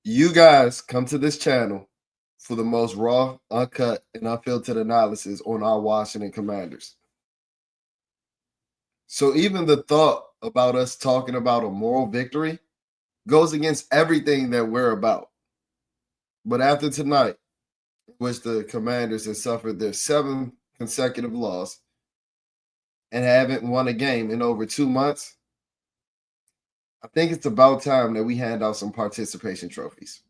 You guys come to this channel for the most raw, uncut, and unfiltered analysis on our Washington Commanders. So even the thought about us talking about a moral victory goes against everything that we're about. But after tonight, in which the Commanders have suffered their 7th consecutive loss and haven't won a game in over 2 months, I think it's about time that we hand out some participation trophies.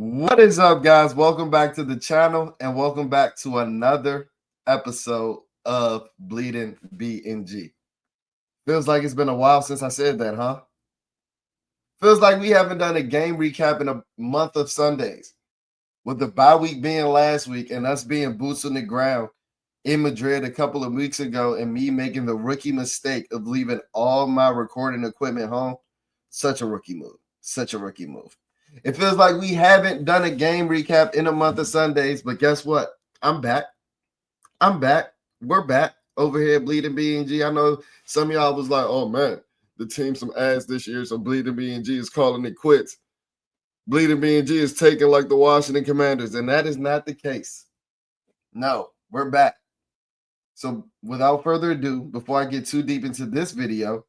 What is up, guys? Welcome back to the channel and welcome back to another episode of Bleeding B&G. Feels like it's been a while since I said that, huh? Feels like we haven't done a game recap in a month of Sundays, with the bye week being last week and us being boots on the ground in Madrid a couple of weeks ago and me making the rookie mistake of leaving all my recording equipment home. Such a rookie move. Such a rookie move. It feels like we haven't done a game recap in a month of Sundays, but guess what? I'm back. I'm back. We're back over here at Bleeding B&G. I know some of y'all was like, oh man, the team some ass this year, so Bleeding B&G is calling it quits. Bleeding B&G is taking like the Washington Commanders, and that is not the case. No, we're back. So without further ado, before I get too deep into this video,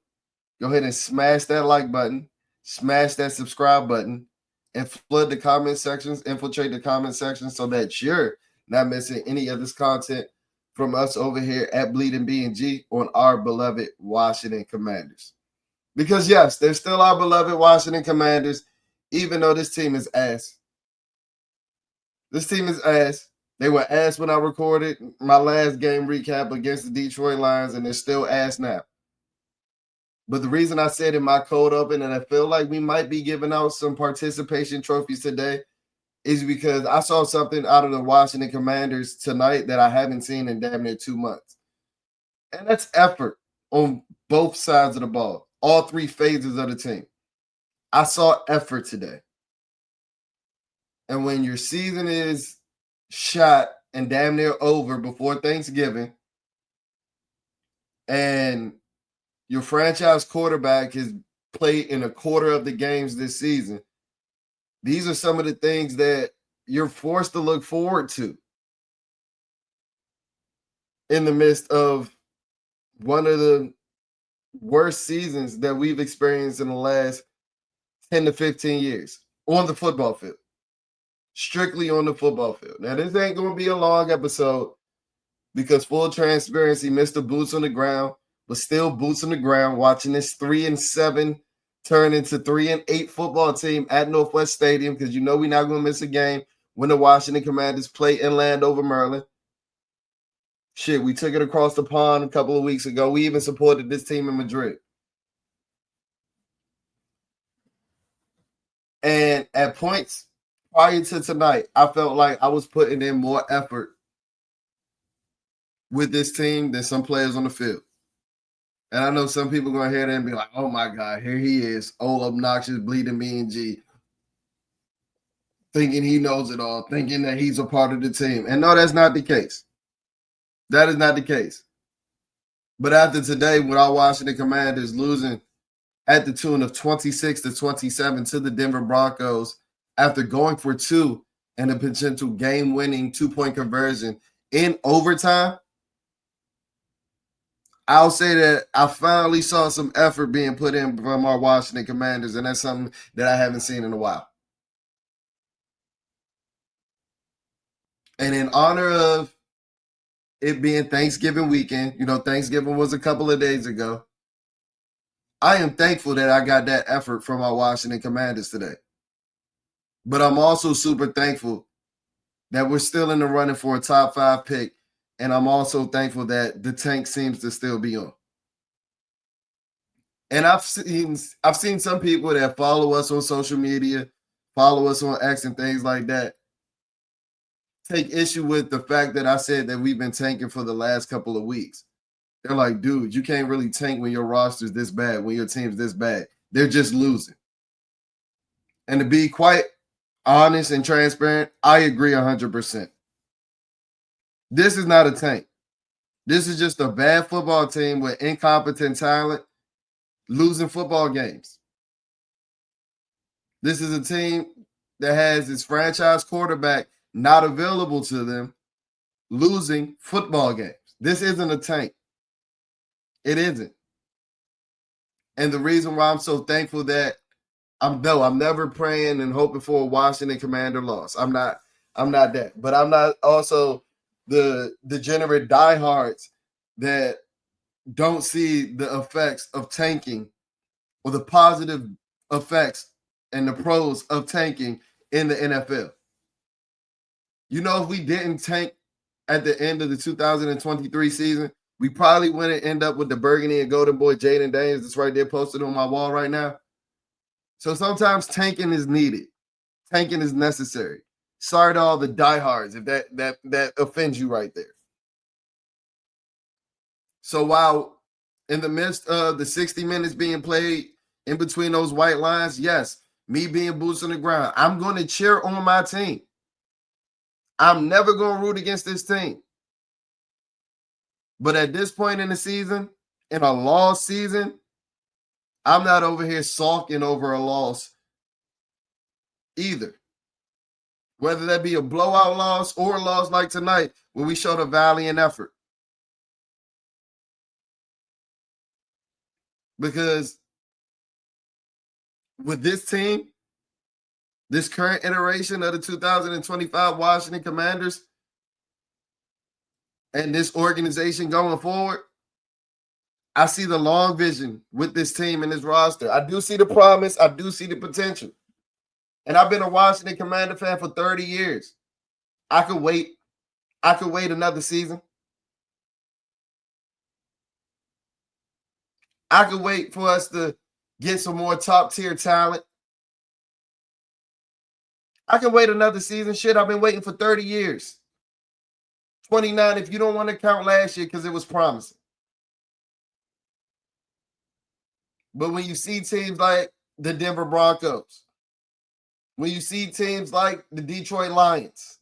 go ahead and smash that like button, smash that subscribe button, and flood the comment sections, infiltrate the comment section so that you're not missing any of this content from us over here at Bleeding B&G on our beloved Washington Commanders. Because yes, they're still our beloved Washington Commanders, even though this team is ass. This team is ass. They were ass when I recorded my last game recap against the Detroit Lions, and they're still ass now. But the reason I said in my cold open and I feel like we might be giving out some participation trophies today is because I saw something out of the Washington Commanders tonight that I haven't seen in damn near 2 months. And that's effort on both sides of the ball, all three phases of the team. I saw effort today. And when your season is shot and damn near over before Thanksgiving, and your franchise quarterback has played in a quarter of the games this season, these are some of the things that you're forced to look forward to in the midst of one of the worst seasons that we've experienced in the last 10 to 15 years on the football field. Strictly on the football field. Now, this ain't going to be a long episode because full transparency, Mr. Boots on the ground was still boots on the ground watching this 3-7 turn into 3-8 football team at Northwest Stadium, because you know we're not going to miss a game when the Washington Commanders play in Landover, Maryland. Shit, we took it across the pond a couple of weeks ago. We even supported this team in Madrid. And at points prior to tonight, I felt like I was putting in more effort with this team than some players on the field. And I know some people going to hear that and be like, oh my God, here he is, old obnoxious Bleeding B&G, thinking he knows it all, thinking that he's a part of the team. And no, that's not the case. That is not the case. But after today, with our Washington Commanders losing at the tune of 26-27 to the Denver Broncos after going for two and a potential game-winning 2-point conversion in overtime, I'll say that I finally saw some effort being put in from our Washington Commanders, and that's something that I haven't seen in a while. And in honor of it being Thanksgiving weekend, you know, Thanksgiving was a couple of days ago, I am thankful that I got that effort from our Washington Commanders today. But I'm also super thankful that we're still in the running for a top 5 pick. And I'm also thankful that the tank seems to still be on. And I've seen some people that follow us on social media, follow us on X and things like that, take issue with the fact that I said that we've been tanking for the last couple of weeks. They're like, dude, you can't really tank when your roster's this bad, when your team's this bad. They're just losing. And to be quite honest and transparent, I agree 100%. This is not a tank. This is just a bad football team with incompetent talent losing football games. This is a team that has its franchise quarterback not available to them, losing football games. This isn't a tank. It isn't. And the reason why I'm so thankful that I'm never praying and hoping for a Washington Commander loss. I'm not that. But I'm not also the degenerate diehards that don't see the effects of tanking or the positive effects and the pros of tanking in the NFL. You know, if we didn't tank at the end of the 2023 season, we probably wouldn't end up with the burgundy and golden boy Jalen Daniels that's right there posted on my wall right now. So sometimes tanking is needed. Tanking is necessary. Sorry to all the diehards if that offends you right there. So while in the midst of the 60 minutes being played in between those white lines, yes, me being boots on the ground, I'm going to cheer on my team. I'm never going to root against this team. But at this point in the season, in a lost season, I'm not over here sulking over a loss either. Whether that be a blowout loss or a loss like tonight, where we showed a valiant effort. Because with this team, this current iteration of the 2025 Washington Commanders, and this organization going forward, I see the long vision with this team and this roster. I do see the promise. I do see the potential. And I've been a Washington Commander fan for 30 years. I could wait. I could wait another season. I could wait for us to get some more top-tier talent. I can wait another season. Shit, I've been waiting for 30 years. 29 if you don't want to count last year because it was promising. But when you see teams like the Denver Broncos, when you see teams like the Detroit Lions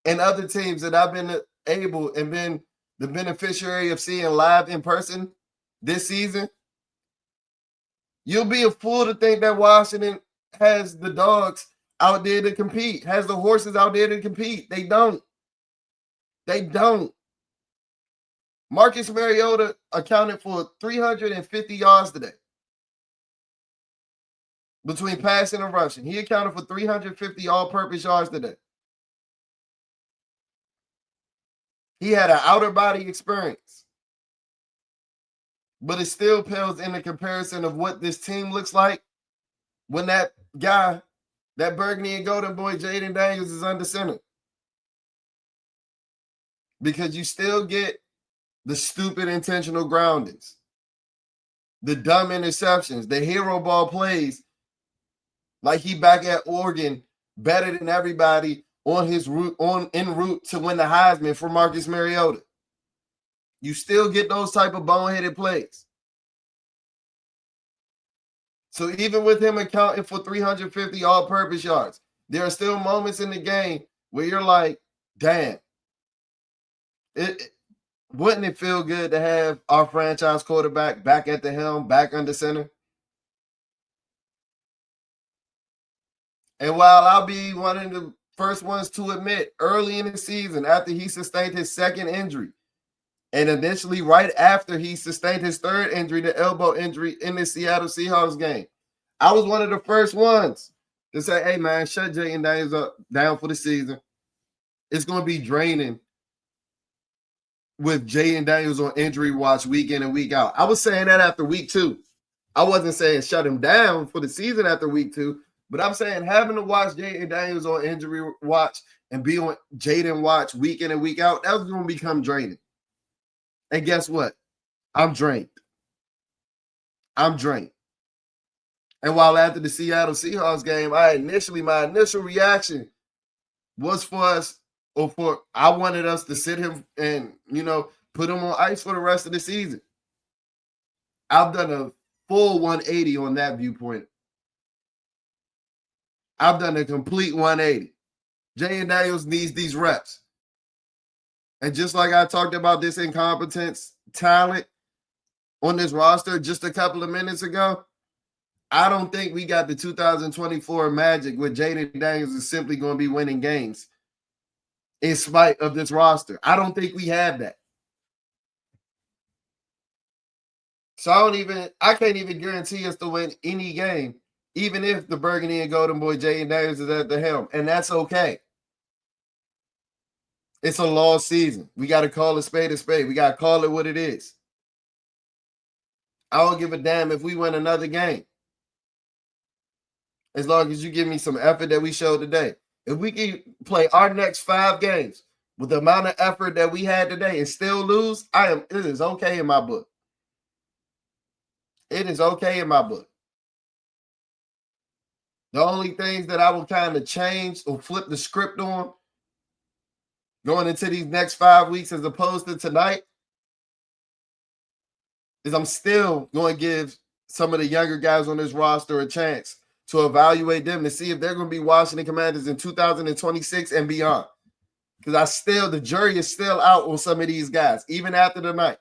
and other teams that I've been able and been the beneficiary of seeing live in person this season, you'll be a fool to think that Washington has the dogs out there to compete, has the horses out there to compete. They don't. They don't. Marcus Mariota accounted for 350 yards today between passing and rushing. He accounted for 350 all-purpose yards today. He had an outer body experience. But it still pales in the comparison of what this team looks like when that guy, that burgundy and golden boy, Jalen Daniels, is under center. Because you still get the stupid intentional groundings, the dumb interceptions, the hero ball plays, like he back at Oregon, better than everybody on his route, en route to win the Heisman for Marcus Mariota. You still get those type of boneheaded plays. So even with him accounting for 350 all-purpose yards, there are still moments in the game where you're like, damn, wouldn't it feel good to have our franchise quarterback back at the helm, back under center? And while I'll be one of the first ones to admit, early in the season, after he sustained his second injury, and initially right after he sustained his third injury, the elbow injury in the Seattle Seahawks game, I was one of the first ones to say, hey, man, shut Jalen Daniels down for the season. It's going to be draining with Jalen Daniels on injury watch week in and week out. I was saying that after week 2. I wasn't saying shut him down for the season after week 2, but I'm saying having to watch Jalen Daniels on injury watch and be on Jaden watch week in and week out, that was going to become draining. And guess what? I'm drained. I'm drained. And while after the Seattle Seahawks game, my initial reaction was for us, or for I wanted us to sit him and put him on ice for the rest of the season. I've done a full 180 on that viewpoint. I've done a complete 180. Jalen Daniels needs these reps. And just like I talked about this incompetence talent on this roster just a couple of minutes ago, I don't think we got the 2024 magic where Jalen Daniels is simply going to be winning games in spite of this roster. I don't think we have that. So I can't even guarantee us to win any game, even if the Burgundy and Golden Boy Jalen Daniels is at the helm. And that's okay. It's a lost season. We got to call a spade a spade. We got to call it what it is. I don't give a damn if we win another game, as long as you give me some effort that we showed today. If we can play our next 5 games with the amount of effort that we had today and still lose, it is okay in my book. It is okay in my book. The only things that I will kind of change or flip the script on going into these next 5 weeks as opposed to tonight is I'm still going to give some of the younger guys on this roster a chance to evaluate them to see if they're going to be Washington Commanders in 2026 and beyond. Because the jury is still out on some of these guys, even after the night.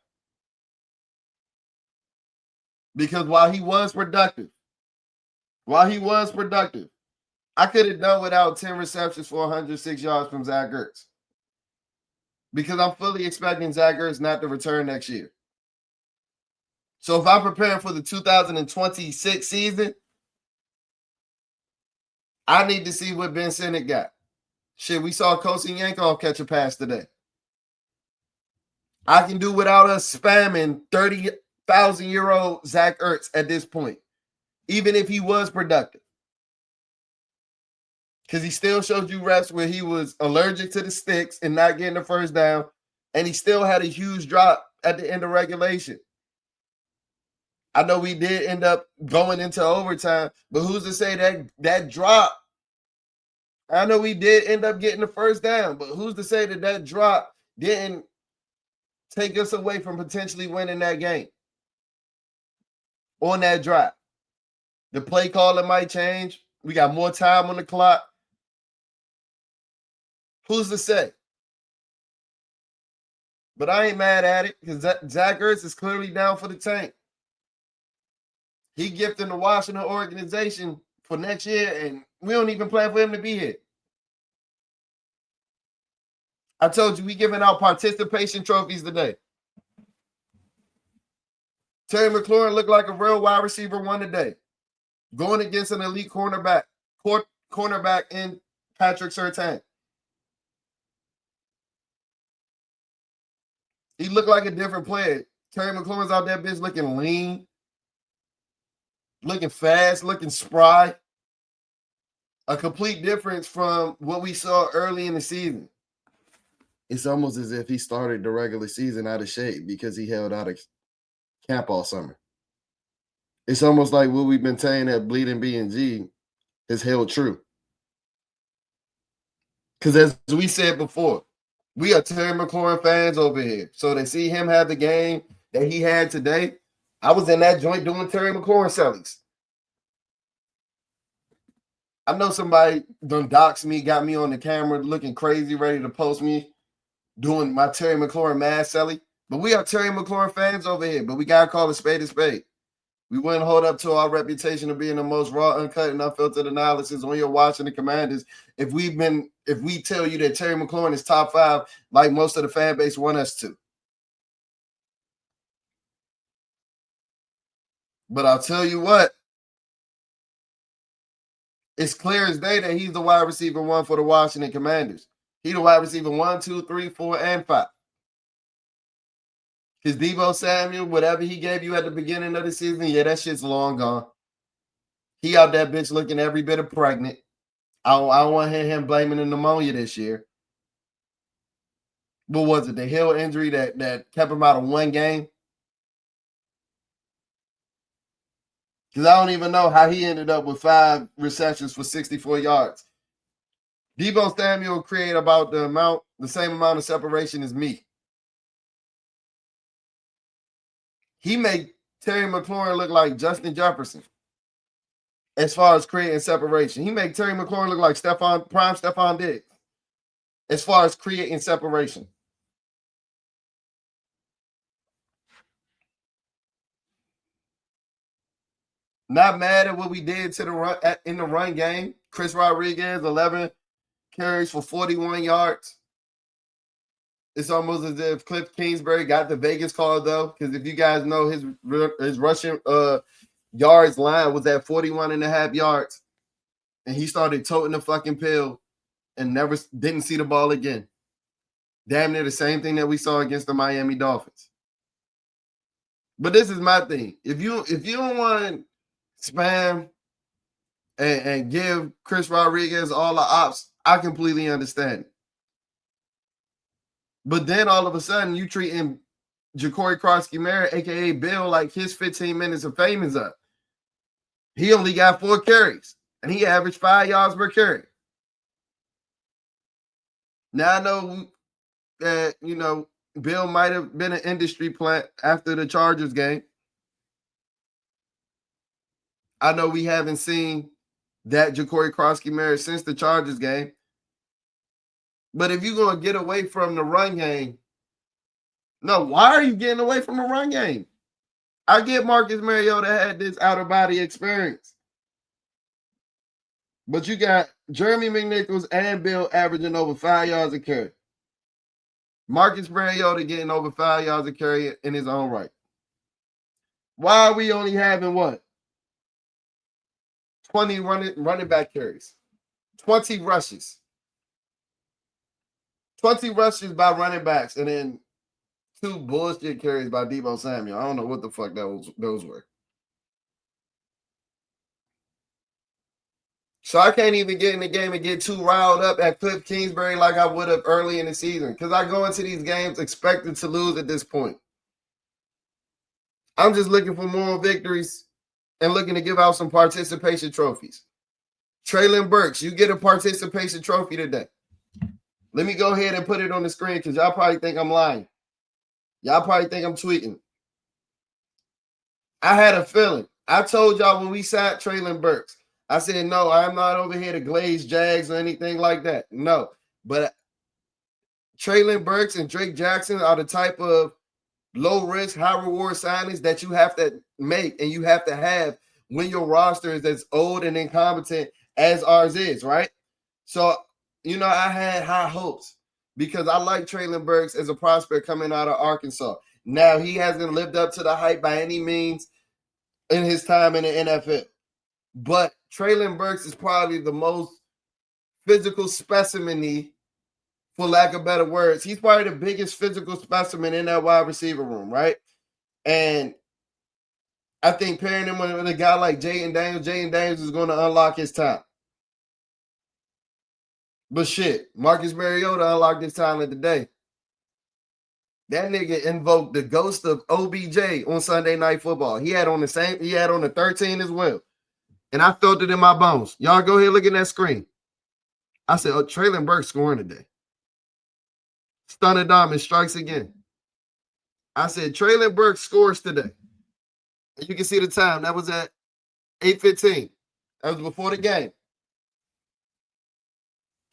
Because while he was productive, I could have done without 10 receptions for 106 yards from Zach Ertz. Because I'm fully expecting Zach Ertz not to return next year. So if I'm preparing for the 2026 season, I need to see what Ben Sinnott got. Shit, we saw Kosi Yankov catch a pass today. I can do without us spamming 30,000-year-old Zach Ertz at this point, even if he was productive. Because he still showed you reps where he was allergic to the sticks and not getting the first down, and he still had a huge drop at the end of regulation. I know we did end up going into overtime, but who's to say that drop? I know we did end up getting the first down, but who's to say that drop didn't take us away from potentially winning that game on that drive? The play calling might change. We got more time on the clock. Who's to say? But I ain't mad at it because Zach Ertz is clearly down for the tank. He gifted the Washington organization for next year, and we don't even plan for him to be here. I told you we giving out participation trophies today. Terry McLaurin looked like a real wide receiver 1 today, going against an elite cornerback in Patrick Surtain. He looked like a different player. Terry McLaurin's out there, bitch, looking lean, looking fast, looking spry. A complete difference from what we saw early in the season. It's almost as if he started the regular season out of shape because he held out of camp all summer. It's almost like what we've been saying at Bleeding B&G has held true. Because as we said before, we are Terry McLaurin fans over here. So to see him have the game that he had today, I was in that joint doing Terry McLaurin sellings. I know somebody done doxed me, got me on the camera looking crazy, ready to post me doing my Terry McLaurin mass selling. But we are Terry McLaurin fans over here, but we got to call a spade a spade. We wouldn't hold up to our reputation of being the most raw, uncut, and unfiltered analysis when you're watching the Commanders if we tell you that Terry McLaurin is top 5 like most of the fan base want us to. But I'll tell you what, it's clear as day that he's the wide receiver 1 for the Washington Commanders. He's the wide receiver 1, 2, 3, 4, and 5. Because Deebo Samuel, whatever he gave you at the beginning of the season, yeah, that shit's long gone. He out that bitch looking every bit of pregnant. I don't want to hear him blaming the pneumonia this year. What was it? The heel injury that kept him out of 1 game? Because I don't even know how he ended up with 5 receptions for 64 yards. Debo Samuel create about the same amount of separation as me. He made Terry McLaurin look like Justin Jefferson as far as creating separation. He made Terry McLaurin look like prime Stephon Diggs as far as creating separation. Not mad at what we did to the run in the run game. Chris Rodriguez, 11 carries for 41 yards. It's almost as if Cliff Kingsbury got the Vegas call, though, because if you guys know, his rushing yards line was at 41 and a half yards, and he started toting the fucking pill and never didn't see the ball again. Damn near the same thing that we saw against the Miami Dolphins. But this is my thing. If you don't want to spam and give Chris Rodriguez all the ops, I completely understand it. But then all of a sudden, you treating Ja'Cory Krosky-Merritt, a.k.a. Bill, like his 15 minutes of fame is up. He only got 4 carries, and he averaged 5 yards per carry. Now, I know that, Bill might have been an industry plant after the Chargers game. I know we haven't seen that Ja'Cory Krosky-Merritt since the Chargers game. But if you're going to get away from the run game, no, why are you getting away from the run game? I get Marcus Mariota had this out-of-body experience. But you got Jeremy McNichols and Bill averaging over 5 yards a carry. Marcus Mariota getting over 5 yards a carry in his own right. Why are we only having what? 20 running back carries. 20 rushes. 20 rushes by running backs, and then 2 bullshit carries by Debo Samuel. I don't know what the fuck those were. So I can't even get in the game and get too riled up at Cliff Kingsbury like I would have early in the season, because I go into these games expecting to lose at this point. I'm just looking for more victories and looking to give out some participation trophies. Treylon Burks, you get a participation trophy today. Let me go ahead and put it on the screen because y'all probably think I'm lying. Y'all probably think I'm tweeting. I had a feeling. I told y'all when we sat Treylon Burks, I said, no, I'm not over here to glaze Jags or anything like that. No. But Treylon Burks and Drake Jackson are the type of low-risk, high-reward signings that you have to make and you have to have when your roster is as old and incompetent as ours is, right? So, I had high hopes because I like Treylon Burks as a prospect coming out of Arkansas. Now, he hasn't lived up to the hype by any means in his time in the NFL. But Treylon Burks is probably the most physical specimen-y, for lack of better words. He's probably the biggest physical specimen in that wide receiver room, right? And I think pairing him with a guy like Jalen Daniels is going to unlock his time. But shit, Marcus Mariota unlocked his talent today. That nigga invoked the ghost of OBJ on Sunday Night Football. He had on the 13 as well. And I felt it in my bones. Y'all go ahead, look at that screen. I said, Treylon Burks scoring today. Stunner Diamond strikes again. I said, Treylon Burks scores today. And you can see the time. That was at 8:15. That was before the game.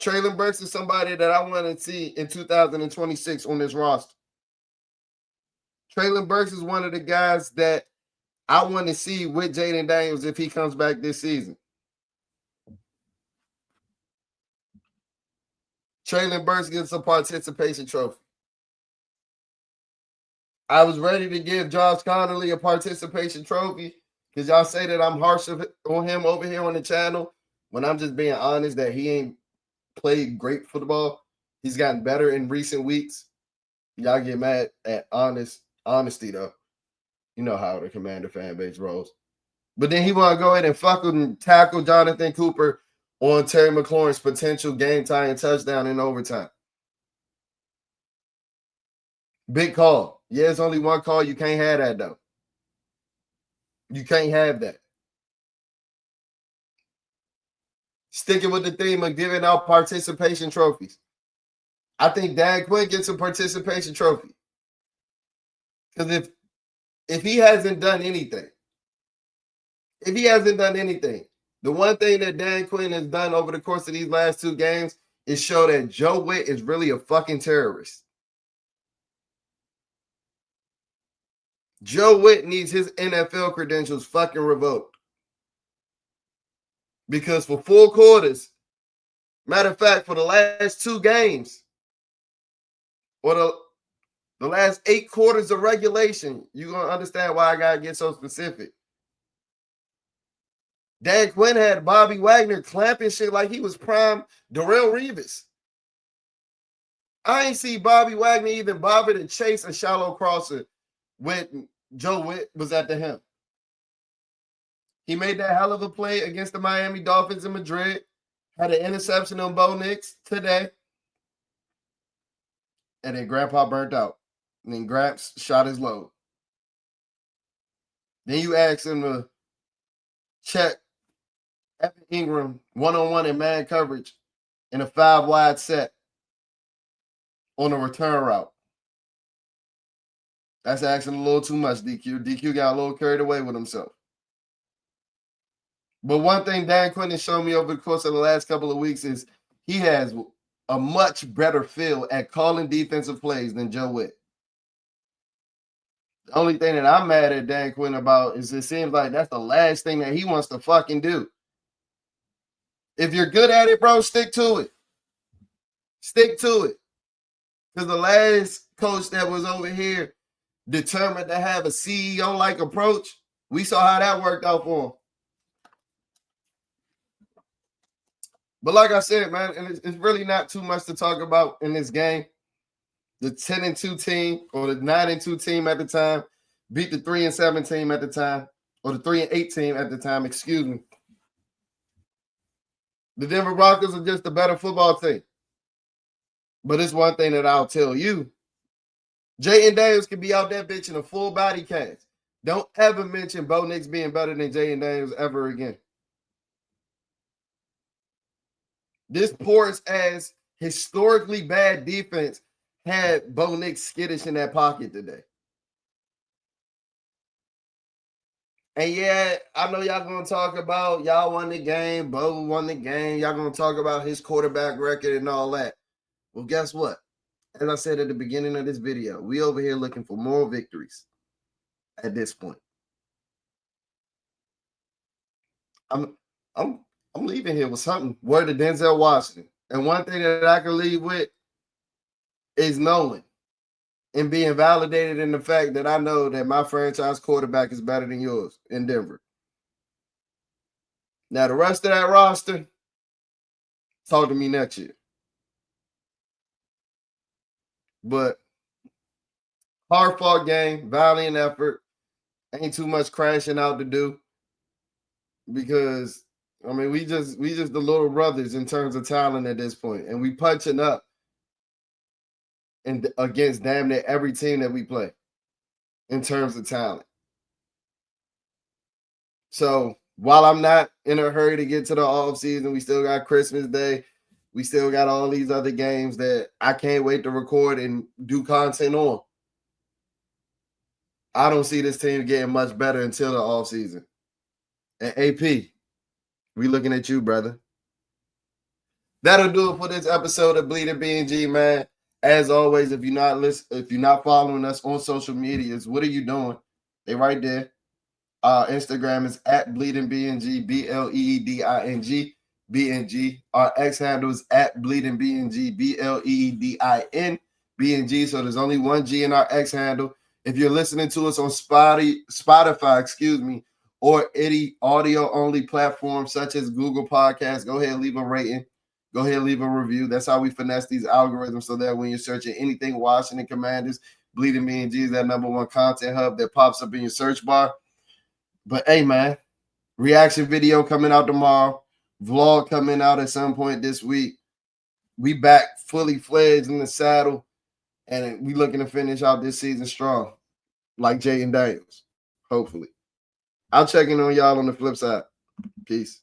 Treylon Burks is somebody that I want to see in 2026 on this roster. Treylon Burks is one of the guys that I want to see with Jalen Daniels if he comes back this season. Treylon Burks gets a participation trophy. I was ready to give Josh Connolly a participation trophy because y'all say that I'm harsh on him over here on the channel when I'm just being honest that he ain't played great football. He's gotten better in recent weeks. Y'all get mad at honesty, though. You know how the Commander fan base rolls. But then he want to go ahead and fucking tackle Jonathan Cooper on Terry McLaurin's potential game-tying touchdown in overtime. Big call. Yeah, it's only one call. You can't have that, though. You can't have that. Sticking with the theme of giving out participation trophies. I think Dan Quinn gets a participation trophy. Because if he hasn't done anything, the one thing that Dan Quinn has done over the course of these last 2 games is show that Joe Witt is really a fucking terrorist. Joe Witt needs his NFL credentials fucking revoked. Because for 4 quarters, matter of fact, for the last 2 games, or the last 8 quarters of regulation, you're going to understand why I got to get so specific. Dan Quinn had Bobby Wagner clamping shit like he was prime Darrelle Revis. I ain't see Bobby Wagner even bother to chase a shallow crosser when Joe Witt was at the helm. He made that hell of a play against the Miami Dolphins in Madrid. Had an interception on Bo Nix today. And then Grandpa burnt out. And then Gramps shot his load. Then you ask him to check Evan Ingram one-on-one in man coverage in a 5-wide set on a return route. That's asking a little too much, DQ. DQ got a little carried away with himself. But one thing Dan Quinn has shown me over the course of the last couple of weeks is he has a much better feel at calling defensive plays than Joe Witt. The only thing that I'm mad at Dan Quinn about is it seems like that's the last thing that he wants to fucking do. If you're good at it, bro, stick to it. Stick to it. Because the last coach that was over here determined to have a CEO-like approach, we saw how that worked out for him. But like I said, man, and it's really not too much to talk about in this game. The 10-2 team or the 9-2 team at the time beat the 3-7 team at the time, or the 3-8 team at the time, excuse me. The Denver Broncos are just a better football team. But it's one thing that I'll tell you. Jalen Daniels can be out that bitch in a full body cast. Don't ever mention Bo Nix being better than Jalen Daniels ever again. This porous ass, historically bad defense had Bo Nix skittish in that pocket today. And yeah, I know y'all going to talk about y'all won the game, Bo won the game. Y'all going to talk about his quarterback record and all that. Well, guess what? As I said at the beginning of this video, we over here looking for more victories at this point. I'm leaving here with something. Word to Denzel Washington. And one thing that I can leave with is knowing and being validated in the fact that I know that my franchise quarterback is better than yours in Denver. Now, the rest of that roster, talk to me next year. But hard-fought game, valiant effort. Ain't too much crashing out to do. Because, I mean, we just the little brothers in terms of talent at this point. And we punching up against damn near every team that we play in terms of talent. So while I'm not in a hurry to get to the offseason, we still got Christmas Day. We still got all these other games that I can't wait to record and do content on. I don't see this team getting much better until the offseason. And AP, we looking at you, brother. That'll do it for this episode of Bleeding BNG, man. As always, if you're not following us on social medias, what are you doing? They right there. Instagram is at BleedingBNG, BLEEDING, BNG. Our X handle is at BleedingBNG, BLEEDIN, BNG. So there's only one G in our X handle. If you're listening to us on Spotify, or any audio-only platform such as Google Podcasts, go ahead and leave a rating. Go ahead and leave a review. That's how we finesse these algorithms so that when you're searching anything Washington Commanders, Bleeding BNG is that #1 content hub that pops up in your search bar. But hey, man, reaction video coming out tomorrow. Vlog coming out at some point this week. We back fully fledged in the saddle, and we looking to finish out this season strong, like Jalen Daniels, hopefully. I'll check in on y'all on the flip side. Peace.